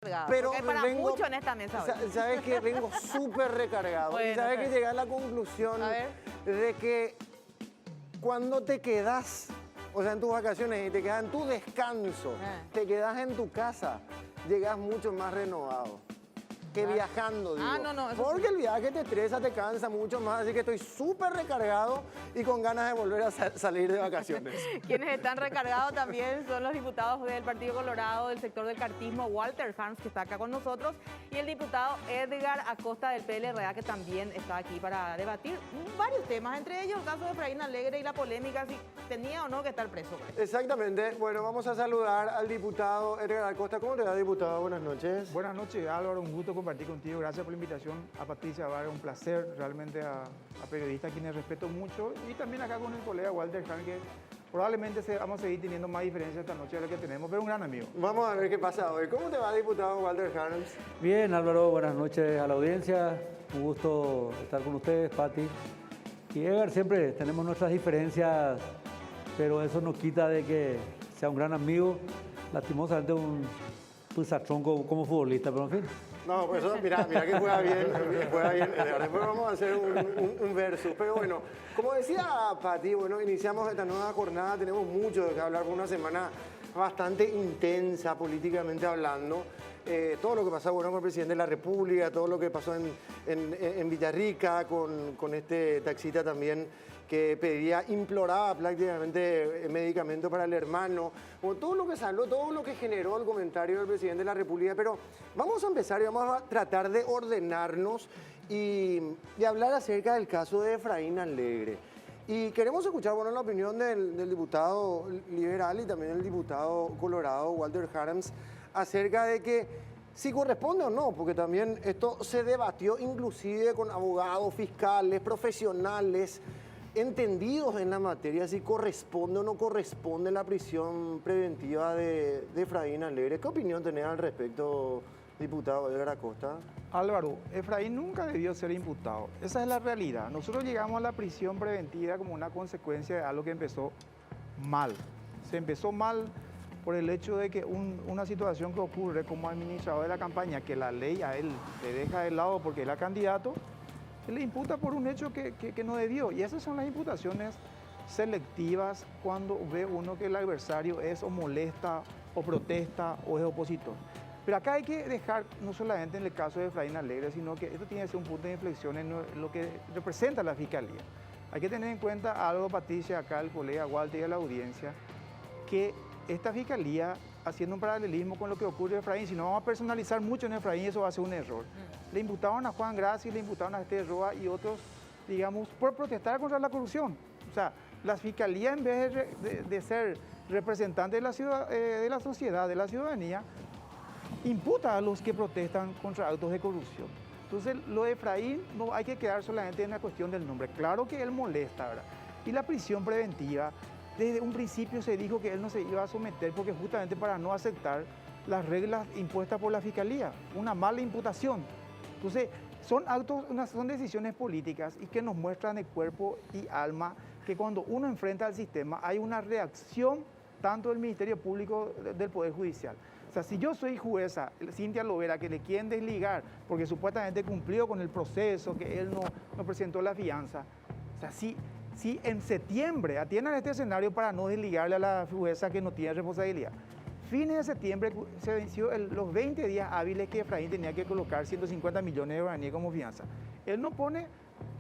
Pero porque para vengo, mucho en esta mesa hoy. sabes que vengo súper recargado. Bueno, y sabes está que bien. llegué a la conclusión A ver. de que cuando te quedas, o sea, en tus vacaciones y te quedas en tu descanso, te quedas en tu casa, llegas mucho más renovado que Claro. viajando, digo. No, eso Porque sí. el viaje te estresa, te cansa mucho más, así que estoy súper recargado y con ganas de volver a salir de vacaciones. Quienes están recargados también son los diputados del Partido Colorado del sector del cartismo, Walter Harms, que está acá con nosotros, y el diputado Edgar Acosta del PLRA, que también está aquí para debatir varios temas, entre ellos el caso de Efraín Alegre y la polémica si tenía o no que estar preso. Exactamente. Bueno, vamos a saludar al diputado Edgar Acosta. ¿Cómo te va, diputado? Buenas noches. Buenas noches, Álvaro, un gusto compartir contigo. Gracias por la invitación. A Patricia Vargas, un placer realmente a periodistas a quienes respeto mucho, y también acá con el colega Walter Harms, que probablemente vamos a seguir teniendo más diferencias esta noche de lo que tenemos, pero un gran amigo. Vamos a ver qué pasa hoy. ¿Cómo te va, diputado Walter Harms? Bien, Álvaro, buenas noches a la audiencia. Un gusto estar con ustedes, Pati. Y Edgar, siempre tenemos nuestras diferencias, pero eso no quita de que sea un gran amigo. Lastimosamente un pisatrón como futbolista, pero en fin. No, pues eso, mira que juega bien, Edgar. Después vamos a hacer un versus. Pero bueno, como decía Pati, bueno, iniciamos esta nueva jornada, tenemos mucho de qué hablar, por una semana bastante intensa políticamente hablando. Todo lo que pasó, bueno, con el presidente de la República, todo lo que pasó en Villarrica, con este taxista también que pedía, imploraba prácticamente medicamento para el hermano, o todo lo que salió, todo lo que generó el comentario del presidente de la República. Pero vamos a empezar y vamos a tratar de ordenarnos y hablar acerca del caso de Efraín Alegre. Y queremos escuchar, bueno, la opinión del diputado liberal y también del diputado colorado, Walter Harms, acerca de que si corresponde o no, porque también esto se debatió inclusive con abogados, fiscales, profesionales, entendidos en la materia, si corresponde o no corresponde la prisión preventiva de Efraín Alegre. ¿Qué opinión tenés al respecto, diputado Edgar Acosta? Álvaro, Efraín nunca debió ser imputado. Esa es la realidad. Nosotros llegamos a la prisión preventiva como una consecuencia de algo que empezó mal. Se empezó mal por el hecho de que una situación que ocurre como administrador de la campaña, que la ley a él le deja de lado porque era candidato, él le imputa por un hecho que no debió. Y esas son las imputaciones selectivas cuando ve uno que el adversario es o molesta o protesta o es opositor. Pero acá hay que dejar, no solamente en el caso de Efraín Alegre, sino que esto tiene que ser un punto de inflexión en lo que representa la Fiscalía. Hay que tener en cuenta algo, Patricia, acá el colega Walter y a la audiencia, que esta Fiscalía, haciendo un paralelismo con lo que ocurre en Efraín, si no vamos a personalizar mucho en Efraín, eso va a ser un error. Le imputaron a Juan Graci, le imputaron a Esther Roa y otros, digamos, por protestar contra la corrupción. O sea, la Fiscalía, en vez de ser representante de la sociedad, de la ciudadanía, imputa a los que protestan contra actos de corrupción. Entonces, lo de Efraín no hay que quedar solamente en la cuestión del nombre. Claro que él molesta, ¿verdad? Y la prisión preventiva, desde un principio se dijo que él no se iba a someter porque justamente para no aceptar las reglas impuestas por la Fiscalía, una mala imputación. Entonces, son decisiones políticas y que nos muestran de cuerpo y alma que cuando uno enfrenta al sistema hay una reacción tanto del Ministerio Público del Poder Judicial. O sea, si yo soy jueza, Cintia Lovera, que le quieren desligar porque supuestamente cumplió con el proceso, que él no presentó la fianza, o sea, si en septiembre atiendan este escenario para no desligarle a la jueza que no tiene responsabilidad. Fines de septiembre se venció los 20 días hábiles que Efraín tenía que colocar 150 millones de guaraníes como fianza. Él no pone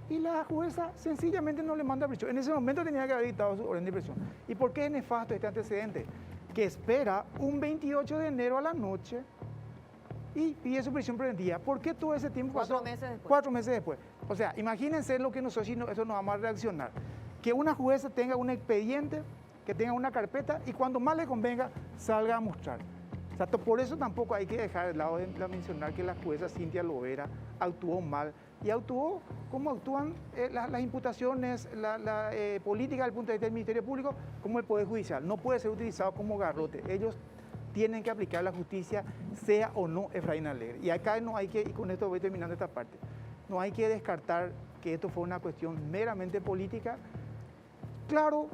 y la jueza sencillamente no le manda prisión. En ese momento tenía que haber dictado su orden de prisión. ¿Y por qué es nefasto este antecedente? Que espera un 28 de enero a la noche y pide su prisión preventiva. ¿Por qué todo ese tiempo pasó? 4 meses después. 4 meses después. O sea, imagínense lo que nosotros, eso nos vamos a reaccionar. Que una jueza tenga un expediente, que tenga una carpeta y cuando más le convenga salga a mostrar. O sea, por eso tampoco hay que dejar de lado de mencionar que la jueza Cintia Lovera actuó mal y actuó como actúan las imputaciones, la política desde el punto de vista del Ministerio Público, como el Poder Judicial. No puede ser utilizado como garrote. Ellos tienen que aplicar la justicia, sea o no Efraín Alegre. Y acá no hay que, y con esto voy terminando esta parte, no hay que descartar que esto fue una cuestión meramente política. Claro,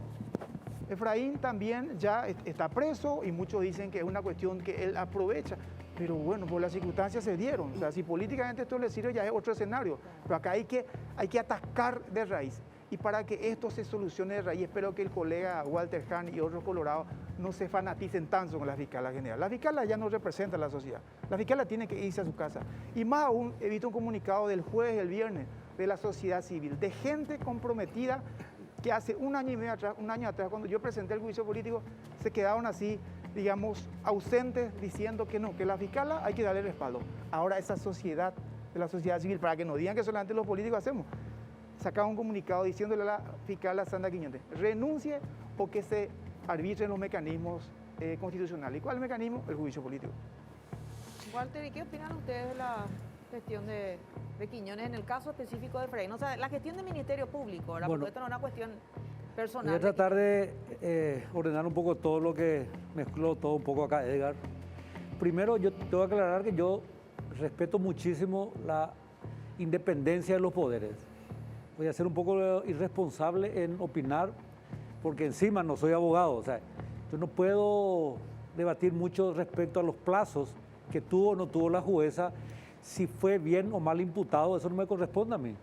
Efraín también ya está preso y muchos dicen que es una cuestión que él aprovecha. pero bueno, por las circunstancias se dieron. O sea, si políticamente esto le sirve ya es otro escenario, pero acá hay que atacar de raíz. Y para que esto se solucione de raíz, espero que el colega Walter Hahn y otros colorados no se fanaticen tanto con la fiscala general. La fiscala ya no representa a la sociedad. La fiscala tiene que irse a su casa. Y más aún, he visto un comunicado del jueves, el viernes, de la sociedad civil, de gente comprometida que hace un año y medio atrás, cuando yo presenté el juicio político, se quedaron así, digamos, ausentes, diciendo que no, que la fiscala hay que darle respaldo. Ahora esa sociedad, de la sociedad civil, para que no digan que solamente los políticos hacemos, sacaba un comunicado diciéndole a la fiscal Sandra Quiñones, renuncie o que se arbitren los mecanismos constitucionales. ¿Y cuál mecanismo? El juicio político. Walter, ¿y qué opinan ustedes de la gestión de Quiñones en el caso específico de Efraín? O sea, la gestión del Ministerio Público, ¿verdad? Bueno, porque esto no es una cuestión personal. Voy a tratar de ordenar un poco todo lo que mezcló todo un poco acá, Edgar. Primero, yo tengo que aclarar que yo respeto muchísimo la independencia de los poderes. Voy a ser un poco irresponsable en opinar, porque encima no soy abogado. O sea, yo no puedo debatir mucho respecto a los plazos que tuvo o no tuvo la jueza, si fue bien o mal imputado, eso no me corresponde a mí.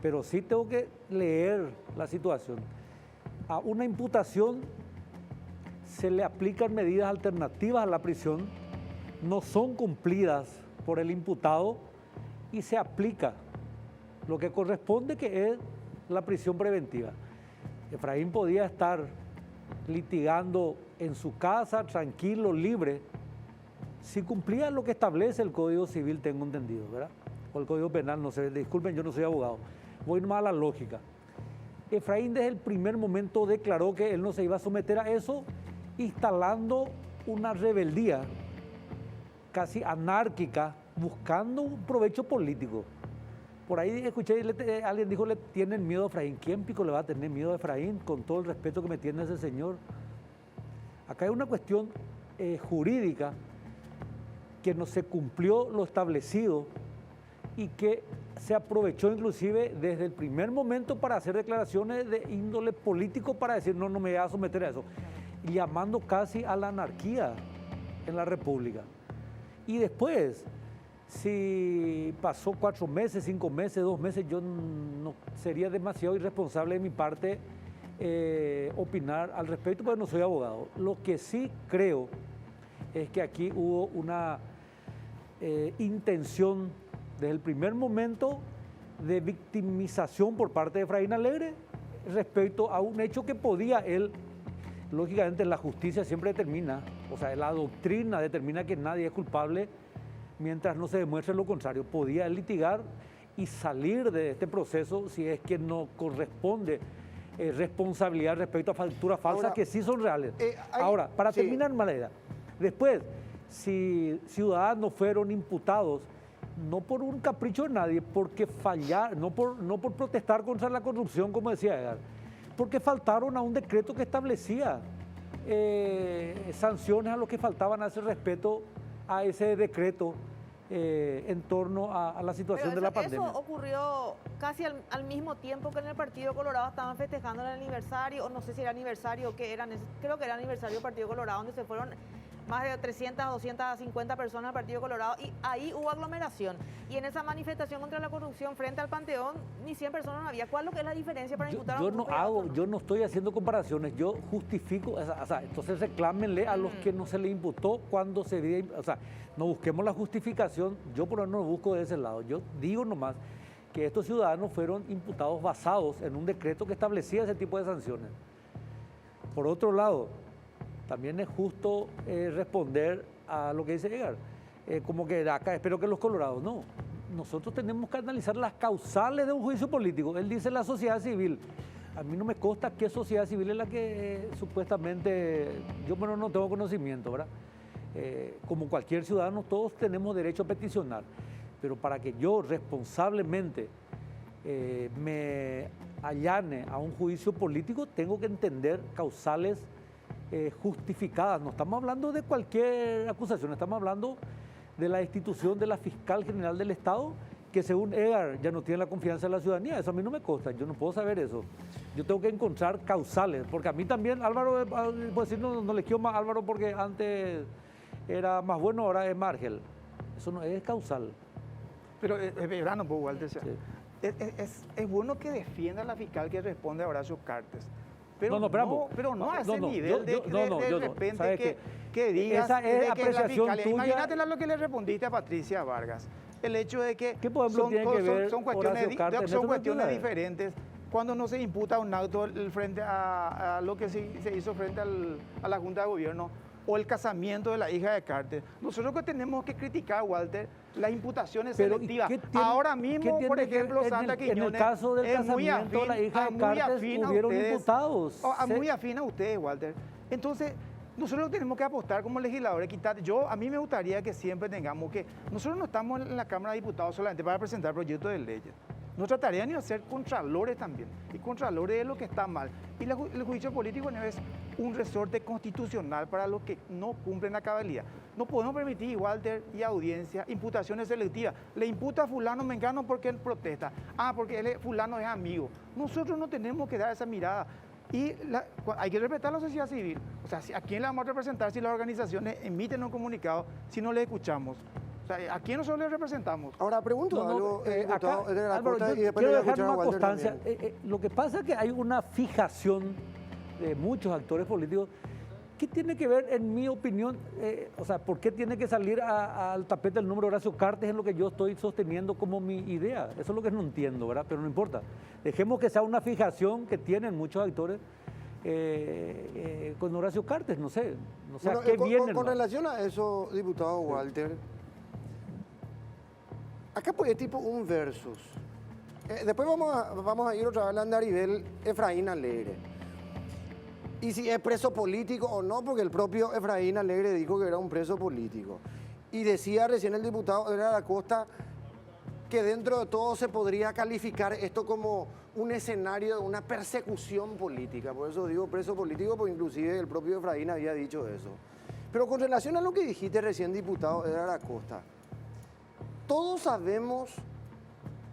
Pero sí tengo que leer la situación. A una imputación se le aplican medidas alternativas a la prisión, no son cumplidas por el imputado y se aplica lo que corresponde, que es la prisión preventiva. Efraín podía estar litigando en su casa, tranquilo, libre, si cumplía lo que establece el Código Civil, tengo entendido, ¿verdad? O el Código Penal, no sé, disculpen, yo no soy abogado. Voy nomás a la lógica. Efraín desde el primer momento declaró que él no se iba a someter a eso, instalando una rebeldía casi anárquica, buscando un provecho político. Por ahí escuché, alguien dijo, le tienen miedo a Efraín. ¿Quién pico le va a tener miedo a Efraín con todo el respeto que me tiene ese señor? Acá hay una cuestión jurídica que no se cumplió lo establecido y que se aprovechó inclusive desde el primer momento para hacer declaraciones de índole político, para decir no me voy a someter a eso, y llamando casi a la anarquía en la República. Y después, si pasó 4 meses, 5 meses, 2 meses, yo no sería demasiado irresponsable de mi parte opinar al respecto, porque no soy abogado. Lo que sí creo es que aquí hubo una intención desde el primer momento de victimización por parte de Efraín Alegre respecto a un hecho que podía él, lógicamente la justicia siempre determina, o sea, la doctrina determina que nadie es culpable mientras no se demuestre lo contrario. Podía él litigar y salir de este proceso si es que no corresponde responsabilidad respecto a facturas falsas. Ahora, que sí son reales. Ahora, para terminar, Maleda, después, si ciudadanos fueron imputados, no por un capricho de nadie, porque fallaron, no por protestar contra la corrupción, como decía Edgar, porque faltaron a un decreto que establecía sanciones a los que faltaban a ese respeto a ese decreto en torno a la situación de la pandemia. Eso ocurrió casi al mismo tiempo que en el Partido Colorado estaban festejando el aniversario, o no sé si era aniversario o qué era, creo que era aniversario del Partido Colorado, donde se fueron más de 300, 250 personas al Partido Colorado, y ahí hubo aglomeración. Y en esa manifestación contra la corrupción frente al Panteón, ni 100 personas no había. ¿Cuál es lo que es la diferencia para imputar a un grupo? Yo no estoy haciendo comparaciones, yo justifico, o sea, entonces reclámenle a los que no se le imputó cuando se dio, o sea, no busquemos la justificación, yo por lo menos no busco de ese lado, yo digo nomás que estos ciudadanos fueron imputados basados en un decreto que establecía ese tipo de sanciones. Por otro lado, también es justo responder a lo que dice Edgar, como que acá espero que los colorados, no. Nosotros tenemos que analizar las causales de un juicio político. Él dice la sociedad civil. A mí no me consta qué sociedad civil es la que supuestamente, yo bueno, no tengo conocimiento, ¿verdad? Como cualquier ciudadano, todos tenemos derecho a peticionar, pero para que yo responsablemente me allane a un juicio político, tengo que entender causales justificadas. No estamos hablando de cualquier acusación, estamos hablando de la institución de la fiscal general del Estado, que según Edgar ya no tiene la confianza de la ciudadanía. Eso a mí no me consta, yo no puedo saber eso. Yo tengo que encontrar causales, porque a mí también, Álvaro, pues decir, no le quiero más Álvaro porque antes era más bueno, ahora es Margel. Eso no es causal. Pero es verano, pues, Walter. O sea, Sí. es bueno que defienda a la fiscal que responde a Horacio Cartes. Pero No, no, esperamos. pero no a ese No, no, nivel de yo no. repente ¿Sabes que digas esa es de que la apreciación fiscalía. tuya. Imagínate lo que le respondiste a Patricia Vargas. El hecho de que ¿Qué, por ejemplo, tiene que ver son cuestiones, Horacio Cartes en son esto? cuestiones No, diferentes. Cuando no se imputa un auto frente a lo que se hizo frente a la Junta de Gobierno o el casamiento de la hija de Cartes. Nosotros que tenemos que criticar, Walter, las imputaciones Pero, selectivas. ¿qué tiene- Ahora qué mismo, tiene por que ejemplo, ver Sandra en el Quiñones caso del es muy casamiento de la hija de muy Cartes, afín a hubieron ustedes, imputados. muy afín a ustedes, Walter. Entonces, nosotros tenemos que apostar como legisladores, a mí me gustaría que siempre tengamos que, nosotros no estamos en la Cámara de Diputados solamente para presentar proyectos de leyes. Nuestra tarea es ser contralores también, y contralores de lo que está mal. Y el juicio político no es un resorte constitucional para los que no cumplen la cabalidad. No podemos permitir, Walter y audiencia, imputaciones selectivas. Le imputa a fulano mengano porque él protesta. Porque fulano es amigo. Nosotros no tenemos que dar esa mirada. Y hay que respetar la sociedad civil. O sea, ¿a quién le vamos a representar si las organizaciones emiten un comunicado si no le escuchamos? O sea, ¿a quién nosotros le representamos? Ahora pregunto algo, diputado acá, Edgar Álvaro, Acosta, yo y después le quiero voy a dejar escuchar a una Walter constancia. también. Lo que pasa es que hay una fijación de muchos actores políticos. ¿Qué tiene que ver, en mi opinión, o sea, por qué tiene que salir al tapete el nombre de Horacio Cartes en lo que yo estoy sosteniendo como mi idea? Eso es lo que no entiendo, ¿verdad? Pero no importa. Dejemos que sea una fijación que tienen muchos actores con Horacio Cartes, no sé Bueno, a qué vienen. con ¿no? relación a eso, diputado Walter, acá pues es tipo un versus. Después vamos a ir otra vez al andarivel Efraín Alegre. Y si es preso político o no, porque el propio Efraín Alegre dijo que era un preso político. Y decía recién el diputado Edgar Acosta que dentro de todo se podría calificar esto como un escenario de una persecución política. Por eso digo preso político, porque inclusive el propio Efraín había dicho eso. Pero con relación a lo que dijiste recién, diputado Edgar Acosta, todos sabemos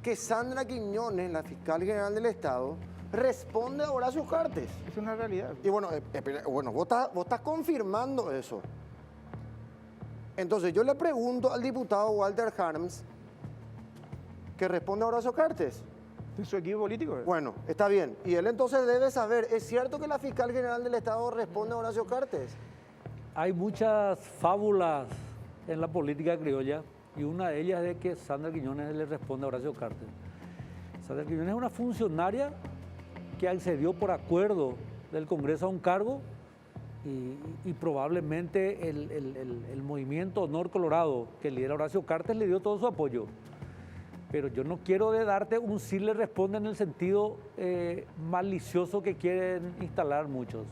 que Sandra Quiñones, la fiscal general del Estado, responde a Horacio Cartes. Es una realidad. Y bueno, vos estás confirmando eso. Entonces yo le pregunto al diputado Walter Harms, que responde a Horacio Cartes. ¿De su equipo político? Bueno, está bien. Y él entonces debe saber, ¿es cierto que la fiscal general del Estado responde a Horacio Cartes? Hay muchas fábulas en la política criolla y una de ellas es que Sandra Quiñones le responde a Horacio Cartes. Sandra Quiñones es una funcionaria que accedió por acuerdo del Congreso a un cargo y probablemente el movimiento Honor Colorado que lidera Horacio Cartes le dio todo su apoyo. Pero yo no quiero darte un sí le responde en el sentido malicioso que quieren instalar muchos.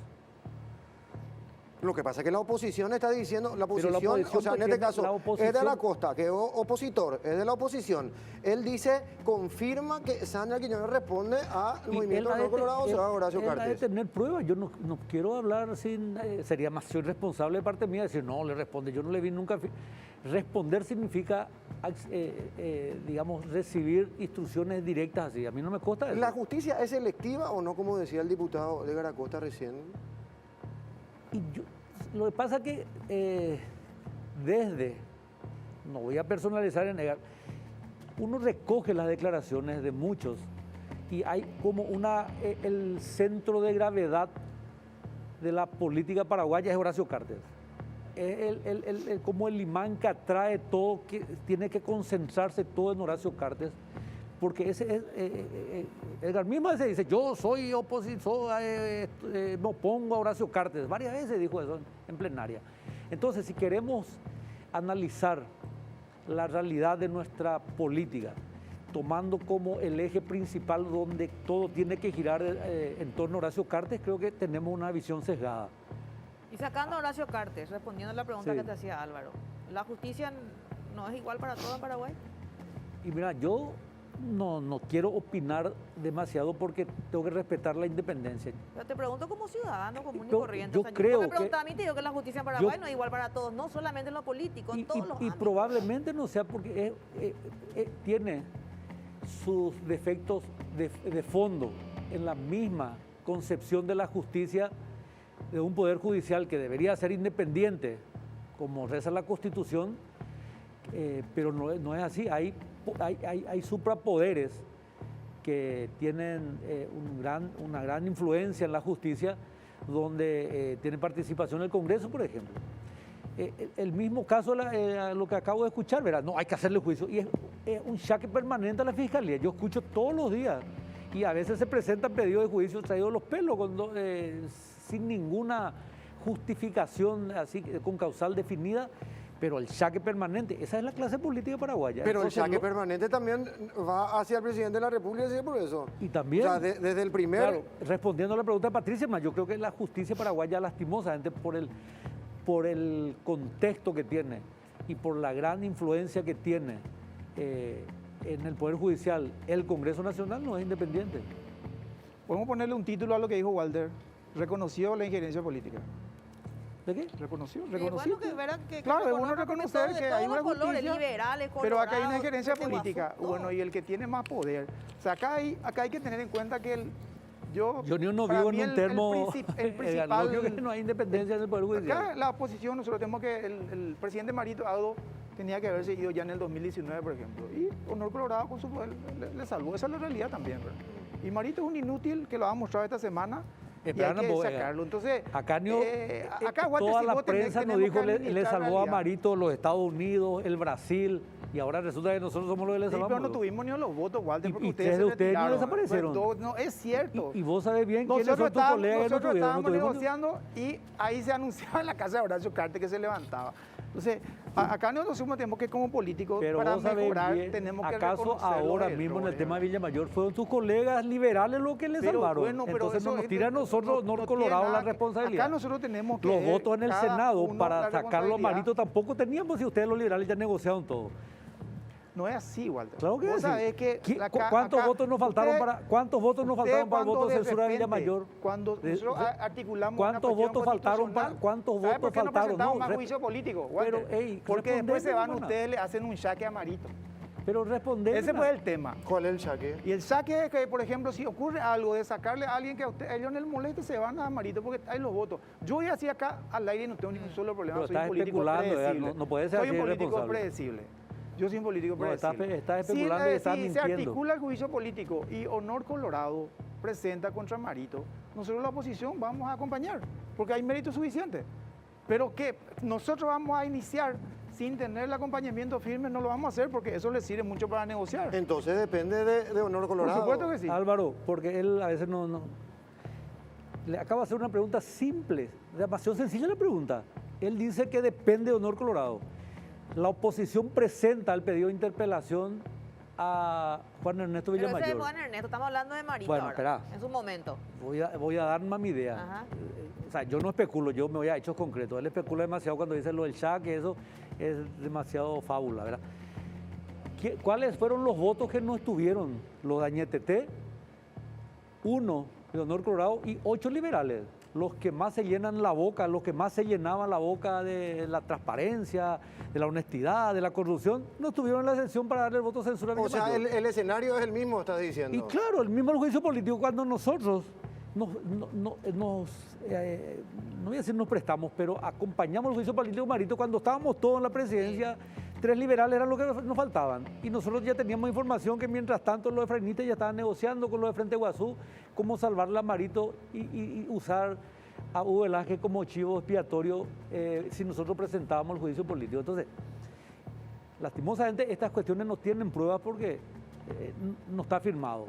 Lo que pasa es que la oposición está diciendo, la oposición, o sea, en este tiene- caso, la oposición- es de la Costa, que es opositor, es de la oposición. Él dice, confirma que Sandra Quiñones responde al Y movimiento él ha Honor de- Colorado, se va a Horacio él ha de Cartes. tener pruebas. Yo no quiero hablar sin... sería demasiado irresponsable de parte mía decir, no, le responde. Yo no le vi nunca... Responder significa, digamos, recibir instrucciones directas así. A mí no me consta eso. ¿La justicia es selectiva o no, como decía el diputado Edgar Acosta recién? Lo que pasa es que no voy a personalizar y negar, uno recoge las declaraciones de muchos y hay como el centro de gravedad de la política paraguaya es Horacio Cartes. Es como el imán que atrae todo, que tiene que concentrarse todo en Horacio Cartes, porque ese es, Edgar mismo dice, yo soy opositor, me opongo a Horacio Cartes, varias veces dijo eso en plenaria. Entonces, si queremos analizar la realidad de nuestra política, tomando como el eje principal donde todo tiene que girar en torno a Horacio Cartes, creo que tenemos una visión sesgada. Y sacando a Horacio Cartes, respondiendo a la pregunta Sí. que te hacía Álvaro, ¿la justicia no es igual para todos en Paraguay? Y mira, yo no quiero opinar demasiado porque tengo que respetar la independencia. Pero te pregunto como ciudadano común y Yo- corriente. yo O sea, creo me que- preguntaba a mí, te digo que la justicia en Paraguay no es igual para todos, no solamente en lo político, en todos los ámbitos. Probablemente no sea porque tiene sus defectos de fondo en la misma concepción de la justicia de un poder judicial que debería ser independiente como reza la Constitución, pero no es así. Hay suprapoderes que tienen una gran influencia en la justicia, donde tiene participación el Congreso, por ejemplo. El mismo caso, lo que acabo de escuchar, ¿verdad? No, hay que hacerle juicio. Y es un jaque permanente a la Fiscalía. Yo escucho todos los días. Y a veces se presentan pedidos de juicio traídos los pelos, sin ninguna justificación así con causal definida, pero el jaque permanente, esa es la clase política paraguaya. Pero Entonces, el jaque permanente también va hacia el presidente de la República, ¿sí? Por eso. Y también, o sea, desde el primer... claro, respondiendo a la pregunta de Patricia, yo creo que la justicia paraguaya, lastimosamente, por el contexto que tiene y por la gran influencia que tiene en el Poder Judicial, el Congreso Nacional no es independiente. Podemos ponerle un título a lo que dijo Walter. Reconoció la injerencia política. ¿De qué? Reconoció. Bueno, que verán que Claro, es bueno reconozcan, porque reconocer todos- que de hay todos una los colores, justicia, liberales, pero acá hay una colorados, injerencia Guazú, política. todo. Bueno, y el que tiene más poder. O sea, acá hay que tener en cuenta que yo no para vivo mí en un termo. el principal, lógico que no hay independencia en el Poder Judicial. acá la oposición, nosotros tenemos que el presidente Marito Audo tenía que haberse ido ya en el 2019, por ejemplo. Y Honor Colorado con su poder le salvó. Esa es la realidad también, ¿verdad? Y Marito es un inútil que lo ha mostrado esta semana. Y hay que sacarlo. Entonces, acá Walter, toda si la vos prensa nos tenemos dijo que le administrar salvó a realidad. Marito los Estados Unidos, el Brasil, y ahora resulta que nosotros somos los que le Sí, salvamos. pero no tuvimos ni los votos, Walter, porque Y ustedes tres se de ustedes no retiraron. desaparecieron. Pues, no, es cierto. Y vos sabés bien quiénes son tus estábamos- colegas que no nosotros tuvieron. estábamos negociando y ahí se anunciaba en la casa de Horacio Cartes que se levantaba. Entonces, acá nosotros tenemos que como políticos, Pero para vos sabés mejorar, bien, tenemos que ¿acaso reconocer ahora los mismo en el errores, tema de ¿verdad? Villamayor fueron tus colegas liberales los que le Pero salvaron? bueno, pero Entonces eso no nos es- tira a nosotros, no Honor tiene Colorado, nada la que- responsabilidad. Acá nosotros tenemos que Los ver votos en el cada Senado uno para la sacarlo a responsabilidad. Marito tampoco teníamos si ustedes los liberales ya negociaron todo. No es así, Walter. Claro que Vos es sabés así. que ¿Cuántos acá- votos nos faltaron usted- para ¿cuántos votos nos usted faltaron para el cuando voto de de censura de repente, Villamayor? Cuando nosotros articulamos ¿Cuántos una cuestión votos faltaron para constitucional, cuántos ¿sabe votos por qué no faltaron? presentamos No, más juicio político, pero, Walter? ey, Porque después se van respondeme, ustedes, le hacen un jaque a Marito. Pero responder. Ese fue el tema. ¿Cuál es el jaque? Y el saque es que, por ejemplo, si ocurre algo de sacarle a alguien que a ellos les moleste, se van a Marito porque hay los votos. Yo voy así acá al aire y no tengo ningún solo problema. Pero Soy un estás político especulando, predecible. no puede ser Soy así un político irresponsable. predecible. Yo soy un político No, estás predecible. especulando y estás si se mintiendo. articula el juicio político y Honor Colorado presenta contra Marito, nosotros la oposición vamos a acompañar, porque hay mérito suficiente. Pero que nosotros vamos a iniciar sin tener el acompañamiento firme, no lo vamos a hacer porque eso le sirve mucho para negociar. Entonces depende de Honor Colorado. Por supuesto que sí. Álvaro, porque él a veces no. Le acaba de hacer una pregunta simple, demasiado sencilla la pregunta. Él dice que depende de Honor Colorado. La oposición presenta el pedido de interpelación a Juan Ernesto Pero ese es Villamayor. Juan Ernesto, estamos hablando de Marito Bueno, ahora, espera. en su momento. Voy a dar más mi idea. Ajá. O sea, yo no especulo, yo me voy a hechos concretos. Él especula demasiado cuando dice lo del Shah, que eso es demasiado fábula, ¿verdad? ¿Cuáles fueron los votos que no estuvieron? Los de Añetete, 1 de Honor Colorado y 8 liberales. Los que más se llenan la boca, los que más se llenaban la boca de la transparencia, de la honestidad, de la corrupción, no estuvieron en la sesión para darle el voto de censura a O sea, Villamayor. el escenario es el mismo, estás diciendo. Y claro, el mismo juicio político cuando nosotros no voy a decir nos prestamos, pero acompañamos el juicio político Marito cuando estábamos todos en la presidencia, 3 liberales eran los que nos faltaban. Y nosotros ya teníamos información que mientras tanto los de Freinita ya estaban negociando con los de Frente Guazú cómo salvarla a Marito y usar a Hugo Velázquez como chivo expiatorio si nosotros presentábamos el juicio político. Entonces, lastimosamente estas cuestiones no tienen pruebas porque no está firmado.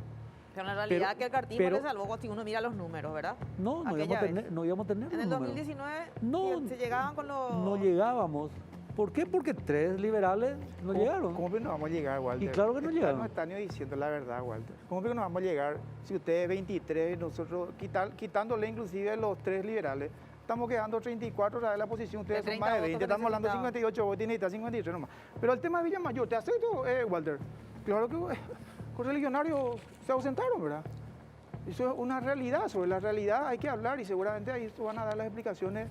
Pero en realidad que el cartismo pero- le salvó si uno mira los números, ¿verdad? No Aquella íbamos a vez. tener, no íbamos a tener En los el números. 2019 No, se llegaban con los... No llegábamos. ¿Por qué? Porque 3 liberales no llegaron. ¿Cómo que no vamos a llegar, Walter? Y claro que no llegaron. No están ni diciendo la verdad, Walter. ¿Cómo que no vamos a llegar si ustedes 23, nosotros quitándole inclusive los 3 liberales, estamos quedando 34 otra vez la posición, ustedes De son más 30 de 20, votos que estamos hablando de necesitaban. 58 votos y necesitan 53 nomás. Pero el tema de Villamayor, ¿te acepto, Walter? Claro que correligionarios se ausentaron, ¿verdad? Eso es una realidad, sobre la realidad hay que hablar y seguramente ahí van a dar las explicaciones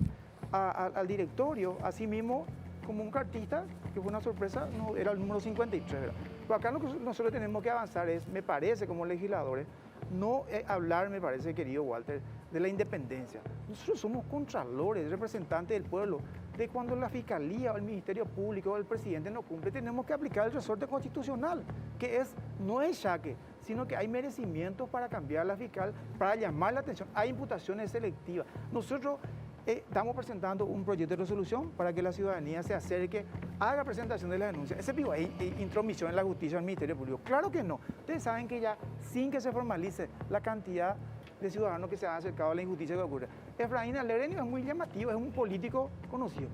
al directorio. Asimismo, como un cartista, que fue una sorpresa, no, era el número 53, ¿verdad? Pero acá lo que nosotros tenemos que avanzar es, me parece, como legisladores, no hablar, me parece, querido Walter, de la independencia. Nosotros somos contralores, representantes del pueblo. de cuando la Fiscalía o el Ministerio Público o el presidente no cumple, tenemos que aplicar el resorte constitucional, que no es chaque, sino que hay merecimientos para cambiar la fiscal, para llamar la atención. Hay imputaciones selectivas. Nosotros estamos presentando un proyecto de resolución para que la ciudadanía se acerque, haga presentación de la denuncia. Ese pivo, ¿hay intromisión en la justicia del Ministerio Público? Claro que no. Ustedes saben que ya, sin que se formalice la cantidad de ciudadanos que se han acercado a la injusticia que ocurre. Efraín Alegre es muy llamativo, es un político conocido.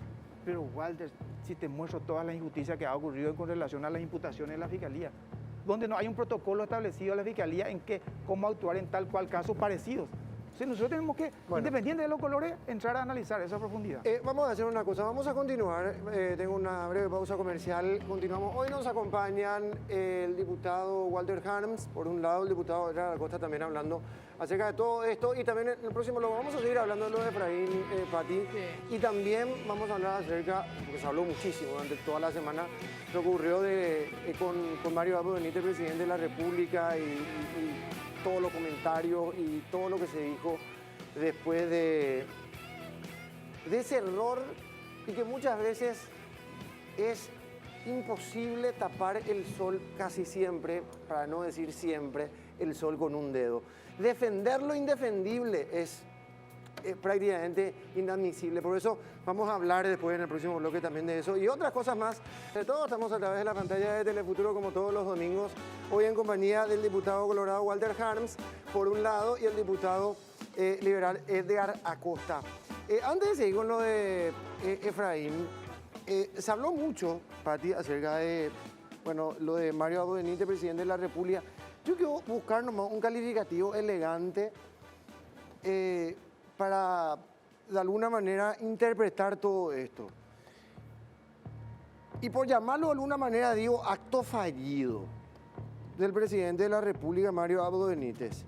Pero Walter, si te muestro todas las injusticias que ha ocurrido con relación a las imputaciones de la Fiscalía, donde no hay un protocolo establecido de la Fiscalía en que cómo actuar en tal cual casos parecidos. Entonces nosotros tenemos que, independiente de los colores, entrar a analizar esa profundidad. Vamos a hacer una cosa, vamos a continuar. Tengo una breve pausa comercial. Continuamos. Hoy nos acompañan el diputado Walter Harms, por un lado, el diputado Edgar Acosta también hablando acerca de todo esto. Y también en el próximo lo vamos a seguir hablando de lo de Efraín, Pati. Sí. Y también vamos a hablar acerca, porque se habló muchísimo durante toda la semana, lo que ocurrió con Mario Abdo Benítez, presidente de la República, y todos los comentarios y todo lo que se dijo después de ese error, y que muchas veces es imposible tapar el sol casi siempre, para no decir siempre, el sol con un dedo. Defender lo indefendible es prácticamente inadmisible. Por eso vamos a hablar después en el próximo bloque también de eso y otras cosas más. De todo, estamos a través de la pantalla de Telefuturo como todos los domingos, hoy en compañía del diputado colorado Walter Harms, por un lado, y el diputado liberal Edgar Acosta. Antes de seguir con lo de Efraín, se habló mucho, Pati, acerca de lo de Mario Abdo Benítez, presidente de la República. Yo quiero buscar nomás un calificativo elegante para, de alguna manera, interpretar todo esto. Y por llamarlo de alguna manera, digo, acto fallido del presidente de la República, Mario Abdo Benítez.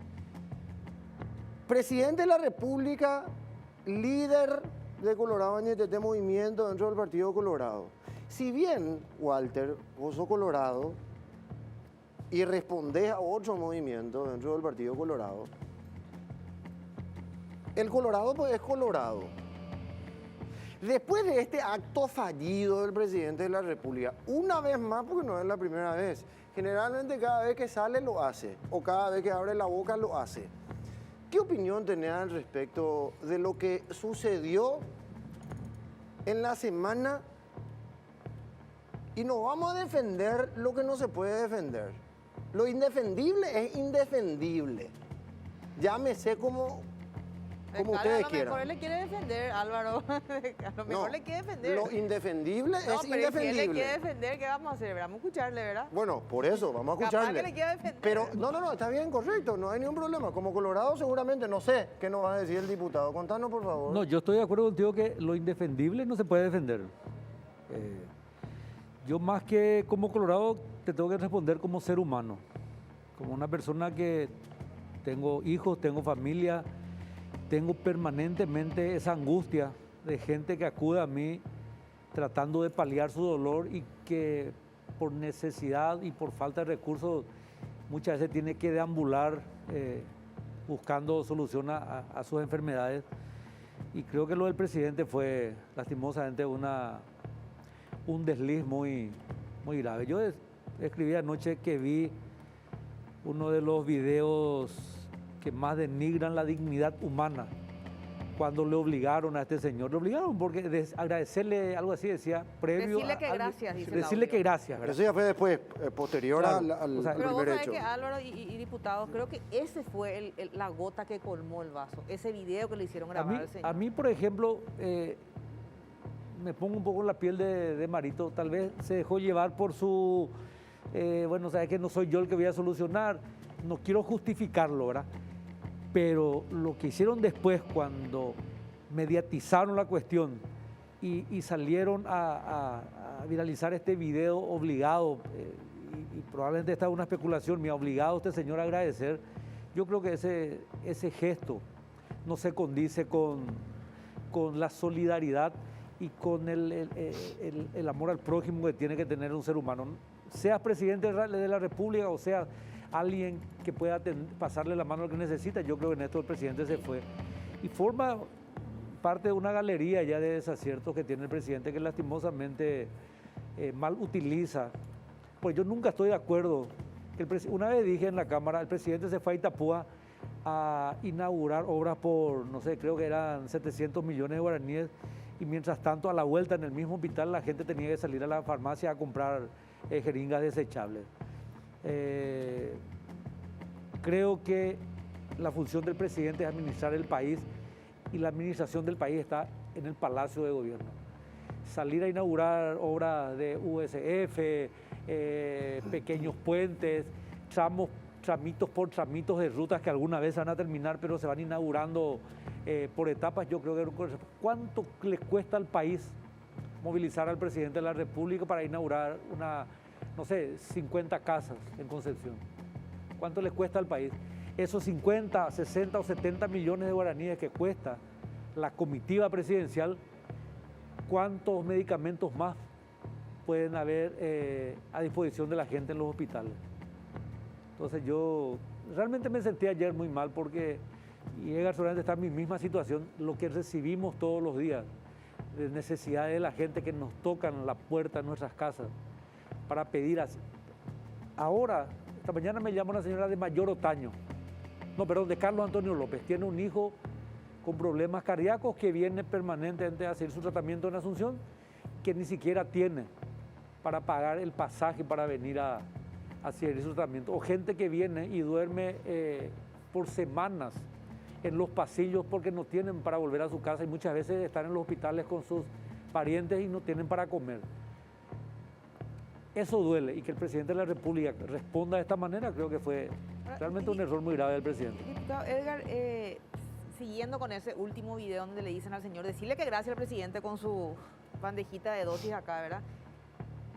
Presidente de la República, líder de Colorado en este movimiento dentro del Partido Colorado. Si bien, Walter, vos sos colorado y respondés a otro movimiento dentro del Partido Colorado, el Colorado pues es Colorado. Después de este acto fallido del presidente de la República, una vez más, porque no es la primera vez, generalmente cada vez que sale lo hace, o cada vez que abre la boca lo hace. ¿Qué opinión tenés al respecto de lo que sucedió en la semana? Y no vamos a defender lo que no se puede defender. Lo indefendible es indefendible. Llámese como ustedes quieran. A lo mejor él le quiere defender, Álvaro. A lo mejor le quiere defender. Lo indefendible es pero indefendible. Si él le quiere defender, ¿qué vamos a hacer? Vamos a escucharle, ¿verdad? Bueno, por eso, vamos a escucharle. Capaz que le quiera defender. Pero, no, está bien, correcto, no hay ningún problema. Como Colorado seguramente, no sé qué nos va a decir el diputado. Contanos, por favor. No, yo estoy de acuerdo contigo que lo indefendible no se puede defender. Yo más que como Colorado te tengo que responder como ser humano. Como una persona que tengo hijos, tengo familia, tengo permanentemente esa angustia de gente que acude a mí tratando de paliar su dolor y que por necesidad y por falta de recursos muchas veces tiene que deambular buscando solución a sus enfermedades. Y creo que lo del presidente fue lastimosamente un desliz muy grave. Yo escribí anoche que vi uno de los videos que más denigran la dignidad humana, cuando le obligaron a este señor, le obligaron porque agradecerle algo así, decía, previo decirle que gracias, dice decirle que gracias, ¿verdad? Eso ya fue después, posterior Claro, al o sea, Pero vos primer sabés hecho. que Álvaro y diputados, creo que ese fue la gota que colmó el vaso, ese video que le hicieron grabar al señor. A mí, por ejemplo, me pongo un poco en la piel de Marito, tal vez se dejó llevar por su, sabes que no soy yo el que voy a solucionar, no quiero justificarlo, ¿verdad? Pero lo que hicieron después, cuando mediatizaron la cuestión y salieron a viralizar este video obligado, y probablemente esta es una especulación, me ha obligado a este señor a agradecer, yo creo que ese gesto no se condice con la solidaridad y con el amor al prójimo que tiene que tener un ser humano. Seas presidente de la República o sea alguien que pueda pasarle la mano al que necesita, yo creo que en esto el presidente se fue. Y forma parte de una galería ya de desaciertos que tiene el presidente que lastimosamente mal utiliza. Pues yo nunca estoy de acuerdo. Una vez dije en la Cámara, el presidente se fue a Itapúa a inaugurar obras por, no sé, creo que eran 700 millones de guaraníes, y mientras tanto a la vuelta en el mismo hospital la gente tenía que salir a la farmacia a comprar jeringas desechables. Creo que la función del presidente es administrar el país y la administración del país está en el Palacio de Gobierno. Salir a inaugurar obras de USF, pequeños puentes, tramitos por tramitos de rutas que alguna vez van a terminar, pero se van inaugurando por etapas. Yo creo que ¿cuánto le cuesta al país movilizar al presidente de la República para inaugurar no sé, 50 casas en Concepción? ¿Cuánto le cuesta al país? Esos 50, 60 o 70 millones de guaraníes que cuesta la comitiva presidencial, ¿cuántos medicamentos más pueden haber a disposición de la gente en los hospitales? Entonces yo realmente me sentí ayer muy mal porque, y Edgar seguramente está en mi misma situación, lo que recibimos todos los días, de necesidades de la gente que nos tocan la puerta de nuestras casas para pedir así. Ahora, esta mañana me llama una señora de Mayor Otaño, de Carlos Antonio López, tiene un hijo con problemas cardíacos que viene permanentemente a hacer su tratamiento en Asunción, que ni siquiera tiene para pagar el pasaje para venir a hacer su tratamiento. O gente que viene y duerme por semanas en los pasillos porque no tienen para volver a su casa y muchas veces están en los hospitales con sus parientes y no tienen para comer. Eso duele, y que el presidente de la República responda de esta manera creo que fue realmente un error muy grave del presidente. Diputado Edgar, siguiendo con ese último video donde le dicen al señor, decirle que gracias al presidente con su bandejita de dosis acá, ¿verdad?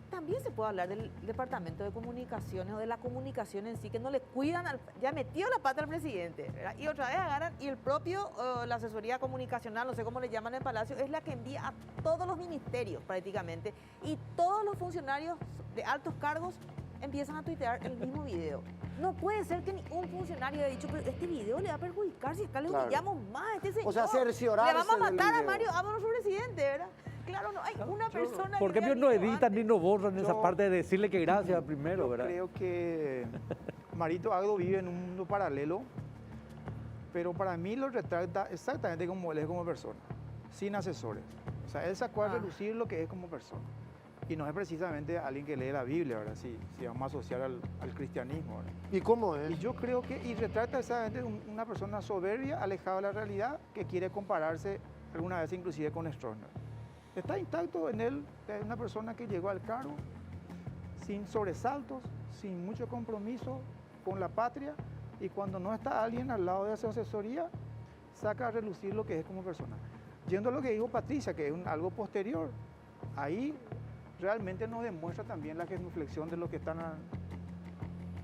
También se puede hablar del Departamento de Comunicaciones o de la comunicación en sí, que no le cuidan, ya metió la pata al presidente, ¿verdad? Y otra vez agarran, y el propio, la asesoría comunicacional, no sé cómo le llaman en el Palacio, es la que envía a todos los ministerios prácticamente, y todos los funcionarios de altos cargos empiezan a tuitear el mismo video. No puede ser que ni un funcionario haya dicho, pero este video le va a perjudicar si acá le humillamos más a este señor. O sea, cerciorarse le vamos a matar a del Mario Ábalos, su presidente, ¿verdad? Claro, no hay una persona ¿Por qué que no editan ni no borran esa parte de decirle que gracias primero, verdad? Creo que Marito Agdo vive en un mundo paralelo, pero para mí lo retrata exactamente como él es como persona, sin asesores. O sea, él sacó a relucir lo que es como persona. Y no es precisamente alguien que lee la Biblia, ¿verdad? Si vamos a asociar al cristianismo, ¿verdad? ¿Y cómo es? Y yo creo que, y retrata exactamente una persona soberbia, alejada de la realidad, que quiere compararse alguna vez inclusive con Stroessner. Está intacto en él, es una persona que llegó al cargo sin sobresaltos, sin mucho compromiso con la patria, y cuando no está alguien al lado de su asesoría, saca a relucir lo que es como persona. Yendo a lo que dijo Patricia, que es algo posterior, ahí realmente nos demuestra también la genuflexión de los que están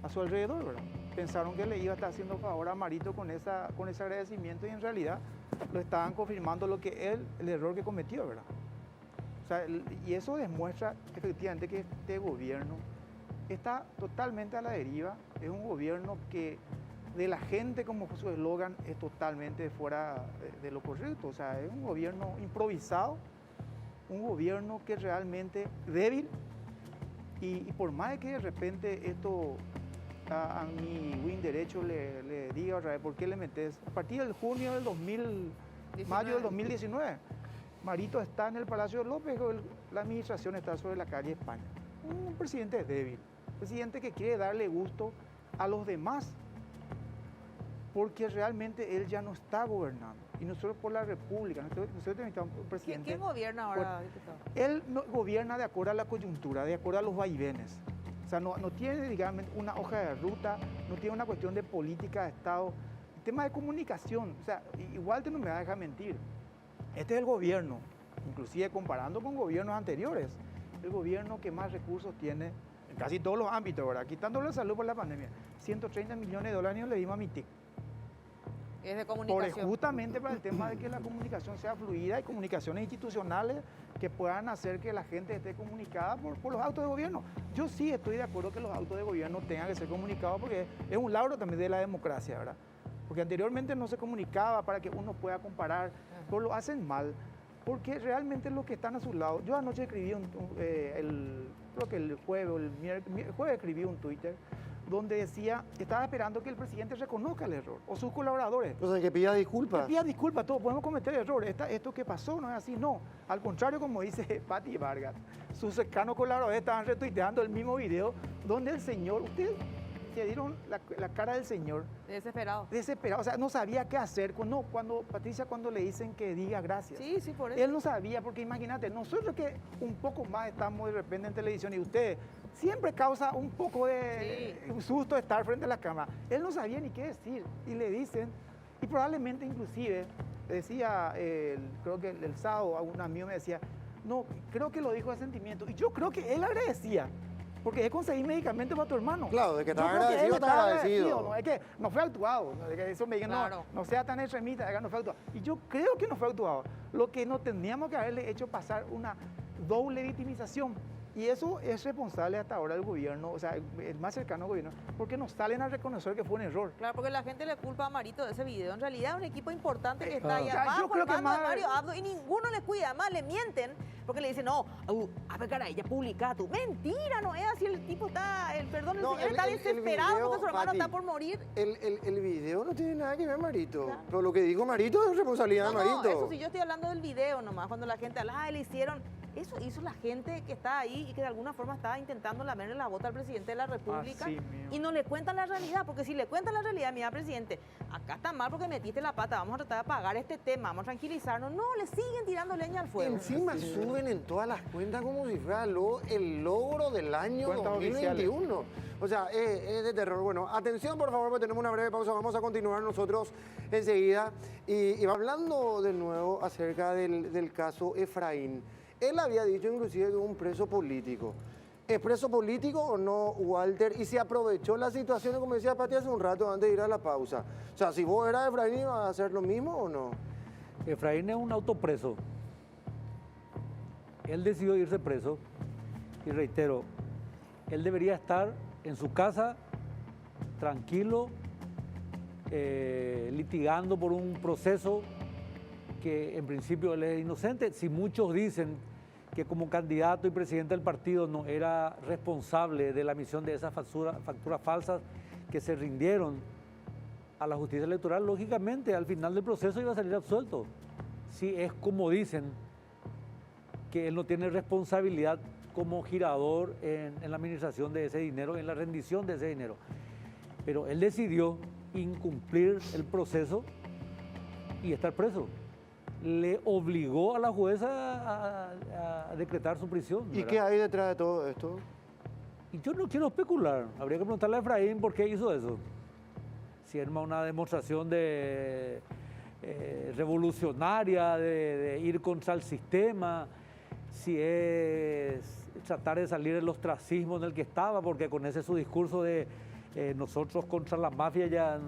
a su alrededor, ¿verdad? Pensaron que le iba a estar haciendo favor a Marito con ese agradecimiento, y en realidad lo estaban confirmando el error que cometió, ¿verdad? O sea, y eso demuestra efectivamente que este gobierno está totalmente a la deriva. Es un gobierno que de la gente, como su eslogan, es totalmente fuera de lo correcto. O sea, es un gobierno improvisado, un gobierno que es realmente débil, y por más de que de repente esto a mi win derecho le diga otra vez, ¿por qué le metes? A partir del junio del mayo del 2019, Marito está en el Palacio de López, la administración está sobre la calle España. Un presidente débil, un presidente que quiere darle gusto a los demás, porque realmente él ya no está gobernando. Y nosotros por la República, nosotros necesitamos un presidente... ¿Quién gobierna ahora, diputado? Él no, gobierna de acuerdo a la coyuntura, de acuerdo a los vaivenes. O sea, no tiene, digamos, una hoja de ruta, no tiene una cuestión de política de Estado. El tema de comunicación, o sea, igual no me va a dejar mentir. Este es el gobierno, inclusive comparando con gobiernos anteriores, el gobierno que más recursos tiene en casi todos los ámbitos, ¿verdad? Quitándole la salud por la pandemia. 130 millones de dólares le dimos a MITIC. Es de comunicación. Justamente para el tema de que la comunicación sea fluida y comunicaciones institucionales que puedan hacer que la gente esté comunicada por los autos de gobierno. Yo sí estoy de acuerdo que los autos de gobierno tengan que ser comunicados porque es un logro también de la democracia, ¿verdad? porque anteriormente no se comunicaba para que uno pueda comparar, pero lo hacen mal, porque realmente los que están a su lado, yo anoche escribí creo que el jueves o el jueves escribí un Twitter donde decía que estaba esperando que el presidente reconozca el error, o sus colaboradores. O sea, que pida disculpas. Que pida disculpas, todos podemos cometer errores. Esto que pasó no es así, no. Al contrario, como dice Pati Vargas, sus cercanos colaboradores estaban retuiteando el mismo video donde el señor, ustedes se dieron la cara del señor. Desesperado. Desesperado, o sea, no sabía qué hacer. Patricia, cuando le dicen que diga gracias. Sí, por eso. Él no sabía, porque imagínate, nosotros que un poco más estamos de repente en televisión y usted siempre causa un poco de susto estar frente a la cámara. Él no sabía ni qué decir y le dicen, y probablemente inclusive, decía, creo que el sábado un amigo me decía, no, creo que lo dijo de sentimiento, y yo creo que él agradecía. Porque es conseguir medicamentos para tu hermano. Claro, de que Yo estaba creo que él agradecido, está estaba agradecido. No, es que no fue actuado. ¿No? De que eso me digan, Claro. no sea tan extremista, de que no fue actuado. Y yo creo que no fue actuado. Lo que no teníamos que haberle hecho pasar una doble victimización. Y eso es responsable hasta ahora del gobierno, o sea, el más cercano al gobierno, porque no salen a reconocer que fue un error. Claro, porque la gente le culpa a Marito de ese video. En realidad es un equipo importante que está ahí O sea, yo abajo, creo que hermano de más- Mario Abdo, y ninguno le cuida. Además, le mienten porque le dicen, no, a ver, caray, ya publica tú. Mentira, no es así, el tipo está, el señor está desesperado video, porque su hermano Pati, está por morir. El video no tiene nada que ver, Marito. Claro. Pero lo que dijo Marito es responsabilidad de Marito. Eso sí, yo estoy hablando del video nomás, cuando la gente habla, le hicieron. Eso hizo la gente que está ahí y que de alguna forma estaba intentando lamerle la bota al presidente de la República. Así mismo. Y no le cuentan la realidad, porque si le cuentan la realidad, mira, presidente, acá está mal porque metiste la pata, vamos a tratar de apagar este tema, vamos a tranquilizarnos. No, le siguen tirando leña al fuego. Encima suben en todas las cuentas como si fuera el logro del año Cuentas 2021. O sea, es de terror. Bueno, atención por favor, porque tenemos una breve pausa. Vamos a continuar nosotros enseguida. Y hablando de nuevo acerca del caso Efraín. Él había dicho inclusive que es un preso político. ¿Es preso político o no, Walter? Y se aprovechó la situación, como decía Pati hace un rato antes de ir a la pausa. O sea, si vos eras Efraín, ¿ibas a hacer lo mismo o no? Efraín es un autopreso. Él decidió irse preso y reitero, él debería estar en su casa tranquilo, litigando por un proceso que en principio él es inocente. Si muchos dicen que como candidato y presidente del partido no era responsable de la emisión de esas facturas falsas que se rindieron a la justicia electoral, lógicamente al final del proceso iba a salir absuelto. Si es como dicen, que él no tiene responsabilidad como girador en la administración de ese dinero, en la rendición de ese dinero. Pero él decidió incumplir el proceso y estar preso. Le obligó a la jueza a decretar su prisión. ¿Y ¿verdad? qué hay detrás de todo esto? Y yo no quiero especular, habría que preguntarle a Efraín por qué hizo eso. Si es una demostración de revolucionaria, de ir contra el sistema, si es tratar de salir del ostracismo en el que estaba, porque con ese su discurso de nosotros contra la mafia ya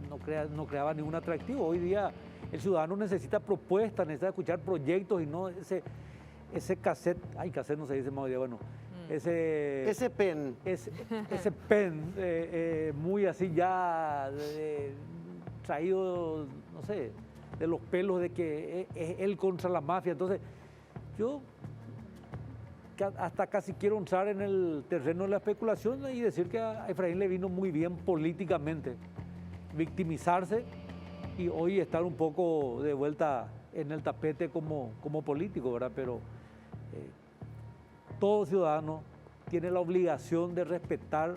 no creaba ningún atractivo. Hoy día el ciudadano necesita propuestas, necesita escuchar proyectos y no ese cassette, cassette no se dice más hoy día, bueno, Ese pen. ese pen muy así ya traído, no sé, de los pelos de que es él contra la mafia. Entonces, yo hasta casi quiero entrar en el terreno de la especulación y decir que a Efraín le vino muy bien políticamente victimizarse y hoy estar un poco de vuelta en el tapete como político, ¿verdad? Pero todo ciudadano tiene la obligación de respetar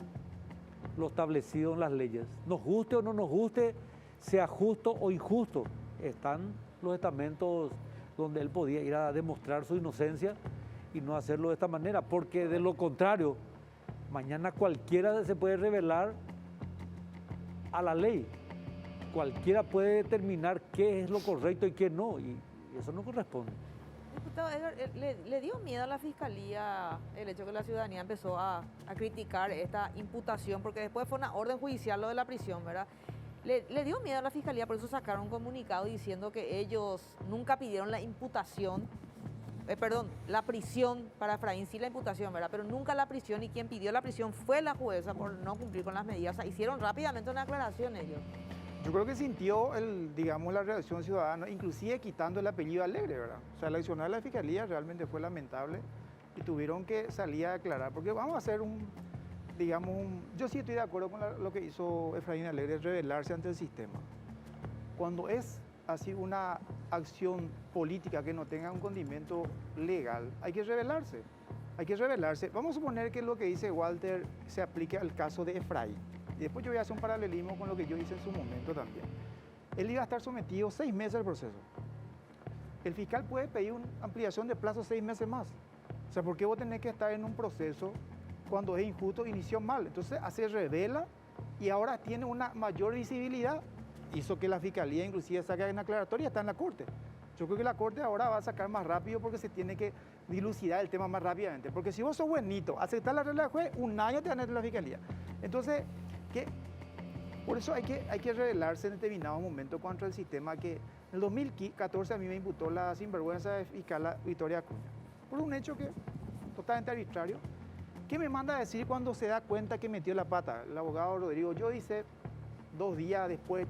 lo establecido en las leyes. Nos guste o no nos guste, sea justo o injusto, están los estamentos donde él podía ir a demostrar su inocencia y no hacerlo de esta manera, porque de lo contrario, mañana cualquiera se puede revelar a la ley. Cualquiera puede determinar qué es lo correcto y qué no, y eso no corresponde. Diputado Edgar, ¿le dio miedo a la Fiscalía el hecho que la ciudadanía empezó a criticar esta imputación? Porque después fue una orden judicial lo de la prisión, ¿verdad? ¿Le dio miedo a la Fiscalía? Por eso sacaron un comunicado diciendo que ellos nunca pidieron la imputación, la prisión para Efraín, sí la imputación, ¿verdad? Pero nunca la prisión, y quien pidió la prisión fue la jueza por no cumplir con las medidas. O sea, hicieron rápidamente una aclaración ellos. Yo creo que sintió, digamos, la reacción ciudadana, inclusive quitando el apellido Alegre, ¿verdad? O sea, el accionar de la Fiscalía realmente fue lamentable y tuvieron que salir a aclarar, porque vamos a hacer yo sí estoy de acuerdo con lo que hizo Efraín Alegre, rebelarse ante el sistema. Cuando es así una acción política que no tenga un condimento legal, hay que rebelarse. Hay que rebelarse. Vamos a suponer que lo que dice Walter se aplique al caso de Efraín. Y después yo voy a hacer un paralelismo con lo que yo hice en su momento también. Él iba a estar sometido 6 meses al proceso. El fiscal puede pedir una ampliación de plazo 6 meses más. O sea, ¿por qué vos tenés que estar en un proceso cuando es injusto, inició mal? Entonces, se revela y ahora tiene una mayor visibilidad. Hizo que la Fiscalía inclusive saque una aclaratoria, está en la Corte. Yo creo que la Corte ahora va a sacar más rápido porque se tiene que dilucidar el tema más rápidamente. Porque si vos sos buenito, aceptar la regla del juez, 1 año te van a ir a la Fiscalía. Entonces, por eso hay que rebelarse en determinados momentos contra el sistema que en el 2014 a mí me imputó la sinvergüenza de fiscal Victoria Acuña. Por un hecho que totalmente arbitrario. ¿Qué me manda a decir cuando se da cuenta que metió la pata? El abogado Rodrigo, yo dice 2 días después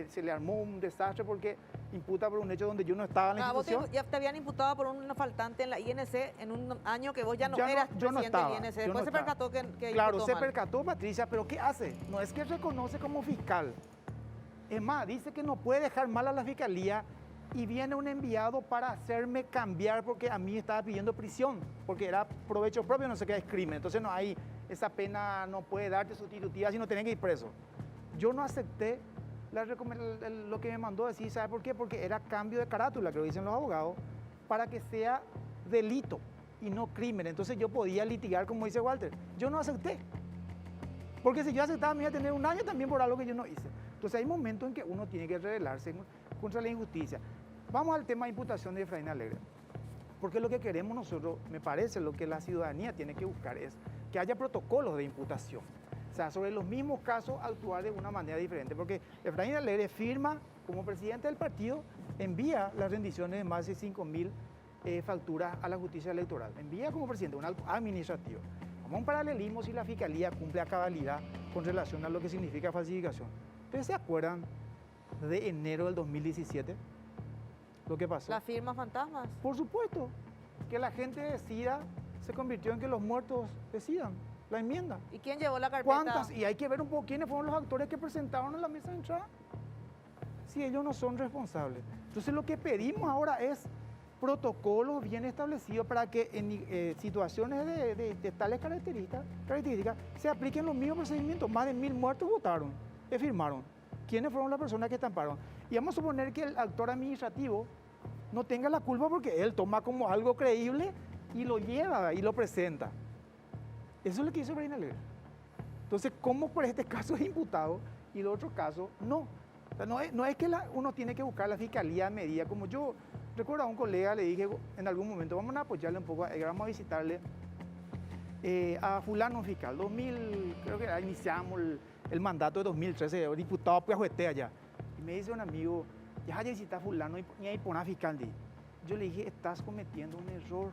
se le armó un desastre porque imputa por un hecho donde yo no estaba en la institución. Ya te habían imputado por una faltante en la INC en un año que vos ya no eras yo no presidente estaba, de la INC. yo Después no se estaba. percató que Claro, imputó se mal. percató Patricia, pero ¿qué hace? No es que reconoce como fiscal. Es más, dice que no puede dejar mal a la Fiscalía y viene un enviado para hacerme cambiar porque a mí estaba pidiendo prisión, porque era provecho propio, no sé qué es crimen. Entonces no hay, esa pena no puede darte sustitutiva si no tenés que ir preso. Yo no acepté lo que me mandó a decir, ¿sabe por qué? Porque era cambio de carátula, que lo dicen los abogados, para que sea delito y no crimen. Entonces yo podía litigar, como dice Walter. Yo no acepté. Porque si yo aceptaba, me iba a tener 1 año también por algo que yo no hice. Entonces hay momentos en que uno tiene que rebelarse contra la injusticia. Vamos al tema de imputación de Efraín Alegre. Porque lo que queremos nosotros, me parece, lo que la ciudadanía tiene que buscar es que haya protocolos de imputación. O sea, sobre los mismos casos actuar de una manera diferente. Porque Efraín Alegre firma como presidente del partido, envía las rendiciones de más de 5.000 facturas a la justicia electoral. Envía como presidente, un acto administrativo. Como un paralelismo si la Fiscalía cumple a cabalidad con relación a lo que significa falsificación. ¿Ustedes se acuerdan de enero del 2017? Lo que pasó. ¿Las firmas fantasmas? Por supuesto, que la gente decida, se convirtió en que los muertos decidan. La enmienda. ¿Y quién llevó la carpeta? ¿Cuántas? Y hay que ver un poco quiénes fueron los actores que presentaron en la mesa de entrada. Si ellos no son responsables. Entonces lo que pedimos ahora es protocolos bien establecidos para que en situaciones de tales características se apliquen los mismos procedimientos. Más de 1.000 muertos votaron, firmaron. ¿Quiénes fueron las personas que estamparon? Y vamos a suponer que el actor administrativo no tenga la culpa porque él toma como algo creíble y lo lleva y lo presenta. Eso es lo que hizo Efraín Alegre. Entonces, ¿cómo por este caso es imputado y el otro caso no? O sea, no es que uno tiene que buscar la Fiscalía a medida. Como yo recuerdo a un colega, le dije en algún momento, vamos a apoyarle un poco, vamos a visitarle a fulano fiscal. Creo que iniciamos el mandato de 2013, diputado Piajuete allá. Y me dice un amigo, ya visita a fulano y ahí pone a fiscal. Yo le dije, estás cometiendo un error.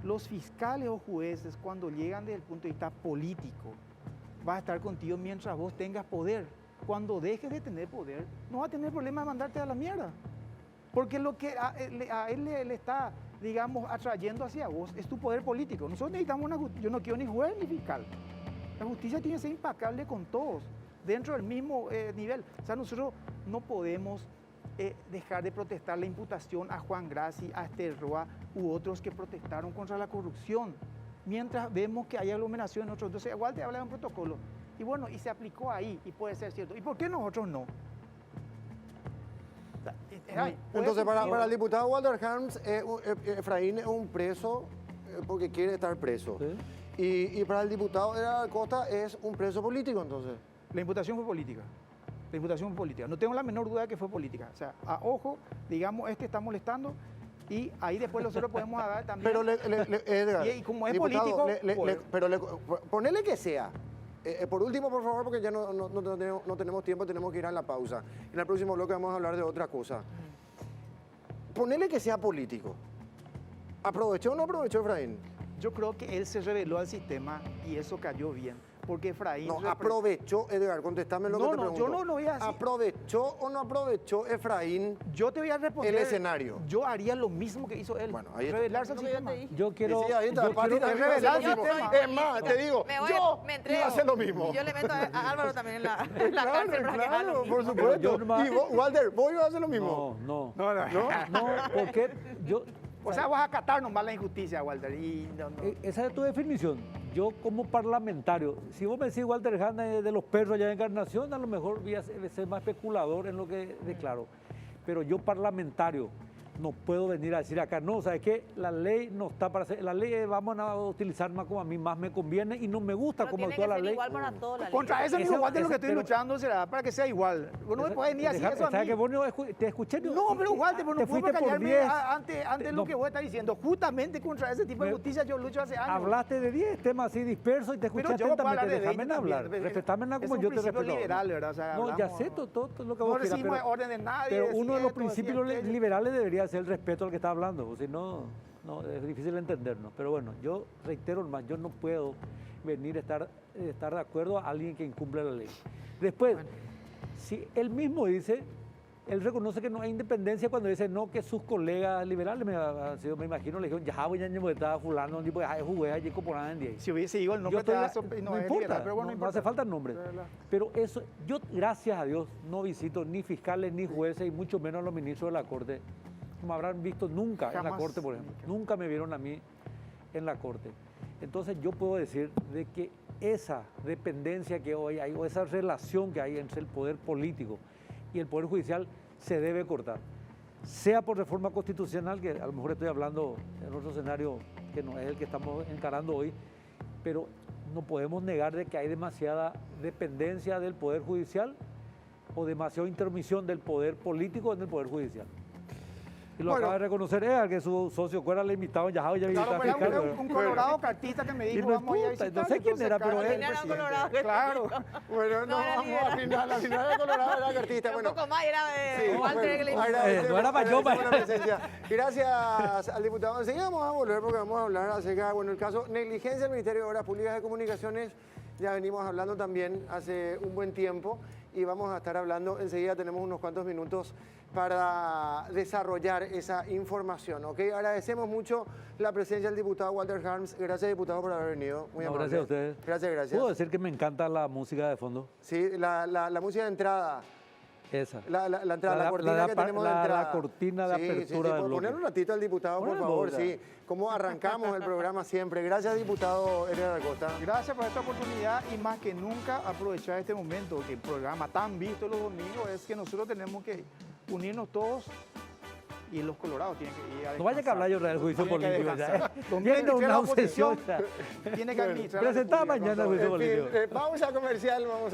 Los fiscales o jueces, cuando llegan desde el punto de vista político, va a estar contigo mientras vos tengas poder. Cuando dejes de tener poder, no va a tener problema de mandarte a la mierda. Porque lo que a él le está, digamos, atrayendo hacia vos es tu poder político. Nosotros necesitamos una justicia. Yo no quiero ni juez ni fiscal. La justicia tiene que ser impecable con todos, dentro del mismo nivel. O sea, nosotros no podemos dejar de protestar la imputación a Juan Graci, a Esther Roa u otros que protestaron contra la corrupción, mientras vemos que hay aglomeración en otros. Entonces, igual te habla de un protocolo. Y bueno, y se aplicó ahí, y puede ser cierto. ¿Y por qué nosotros no? Entonces, para el diputado Walter Harms, Efraín es un preso porque quiere estar preso. ¿Sí? Y para el diputado de la Costa es un preso político, entonces. La imputación fue política. La imputación fue política. No tengo la menor duda de que fue política. O sea, a ojo, digamos, está molestando y ahí después nosotros podemos dar también. Pero, Edgar, y como es diputado, político, ponele que sea. Por último, por favor, porque ya no tenemos tiempo, tenemos que ir a la pausa. En el próximo bloque vamos a hablar de otra cosa. Ponele que sea político. ¿Aprovechó o no aprovechó Efraín? Yo creo que él se reveló al sistema y eso cayó bien. Porque Efraín... No, aprovechó, Edgar, contestame lo que te pregunto. Yo no voy a decir. ¿Aprovechó o no aprovechó Efraín Yo te voy a responder. el escenario? Yo haría lo mismo que hizo él. Bueno, ahí está. Revelarse al Lo que yo te sistema. dije. Yo quiero, Y sí, ahí está, yo Pati quiero- también va a hacer lo revelar, mismo. yo Es más, te digo, Me voy, yo me iba entrego. a hacer lo mismo. Y yo le meto a Álvaro también en la Claro, cárcel para que haga lo claro, mismo. por supuesto. yo nomás- Y vos, Walter, ¿vos ibas a hacer lo mismo? No, No, no, porque yo... O sea, vas a acatar nomás la injusticia, Walter. Y no. Esa es tu definición. Yo como parlamentario, si vos me decís Walter Hanna de los perros allá de Encarnación, a lo mejor voy a ser más especulador en lo que declaro. Pero yo parlamentario no puedo venir a decir acá, no, ¿sabes qué? La ley no está para hacer, la ley vamos a utilizar más como a mí más me conviene y no me gusta Pero cómo tiene actúa que la ser ley. igual para toda la ley. Contra ese mismo Esa- Walter lo que esa- estoy pero- luchando será para que sea igual. Vos no me puedes ni decir eso a ¿Sabes mí. que vos no te escuché? No, pero Walter, vos te no puedo fuiste por callarme 10. antes No. lo que vos estás diciendo. Justamente contra ese tipo de Me- justicia yo lucho hace años. Hablaste de 10 temas así dispersos y te escuché Pero yo puedo hablar atentamente. de Déjame 20 hablar. también. Respetame Es como un yo te principio respeto. liberal, ¿verdad? O sea, No, ya hablamos- sé todo lo que No vos quieras, recibimos pero... orden de nadie. Pero decir uno de los esto, decir principios aquello. liberales debería ser el respeto al que está hablando, o si no, es difícil entendernos. Pero bueno, yo reitero más, yo no puedo venir a estar de acuerdo a alguien que incumple la ley. Después, si él mismo dice, él reconoce que no hay independencia cuando dice no, que sus colegas liberales, me imagino, le dijeron, ya voy a estaba fulano, tipo, ya jugué allí por en Si hubiese ido el yo nombre, estoy te la- da no, no es importa, liberal, pero bueno, no hace falta nombre. De verdad. Pero eso, yo gracias a Dios no visito ni fiscales ni jueces y mucho menos a los ministros de la Corte, como habrán visto nunca en la Jamás, Corte, por ejemplo. nunca. Nunca me vieron a mí en la Corte. Entonces yo puedo decir de que esa dependencia que hoy hay o esa relación que hay entre el poder político y el poder judicial se debe cortar. Sea por reforma constitucional, que a lo mejor estoy hablando en otro escenario que no es el que estamos encarando hoy, pero no podemos negar de que hay demasiada dependencia del poder judicial o demasiada intermisión del poder político en el poder judicial. Y lo Bueno. acaba de reconocer Edgar, que su socio Cuera le invitado ya ya Claro, visita pero fiscal, era ¿verdad? un colorado cartista que me Y dijo, no vamos a ir a importa, visitar. no sé quién era, pero él- Era un colorado. Claro. Bueno, no, No, era vamos liberal. a final, la final de Colorado era cartista. Un Bueno, poco más, era de sí, Walter bueno, que le agradecemos- no era para yo, agradecemos la presencia. Gracias al diputado. Enseguida vamos a volver porque vamos a hablar acerca, bueno, el caso negligencia del Ministerio de Obras Públicas de Comunicaciones. Ya venimos hablando también hace un buen tiempo y vamos a estar hablando, enseguida tenemos unos cuantos minutos para desarrollar esa información, ¿ok? Agradecemos mucho la presencia del diputado Walter Harms. Gracias, diputado, por haber venido. Muy No, amable. gracias a ustedes. Gracias, gracias. Puedo decir que me encanta la música de fondo. Sí, la música de entrada. Esa. La entrada, la cortina que tenemos de entrada. La cortina de apertura del Poner bloque. un ratito al diputado, por Ponelo, favor, ya. sí. Cómo arrancamos el programa siempre. Gracias, diputado Edgar Acosta. Gracias por esta oportunidad y más que nunca aprovechar este momento, que el programa tan visto los domingos es que nosotros tenemos que unirnos todos y los colorados tienen que ir a No vaya que hablar yo del juicio Tiene que político. Ya. descansar. Tiene 2023 una la obsesión. oposición tiene que administrar la Presentada República con mañana el todo. juicio En fin, político. pausa comercial, vamos a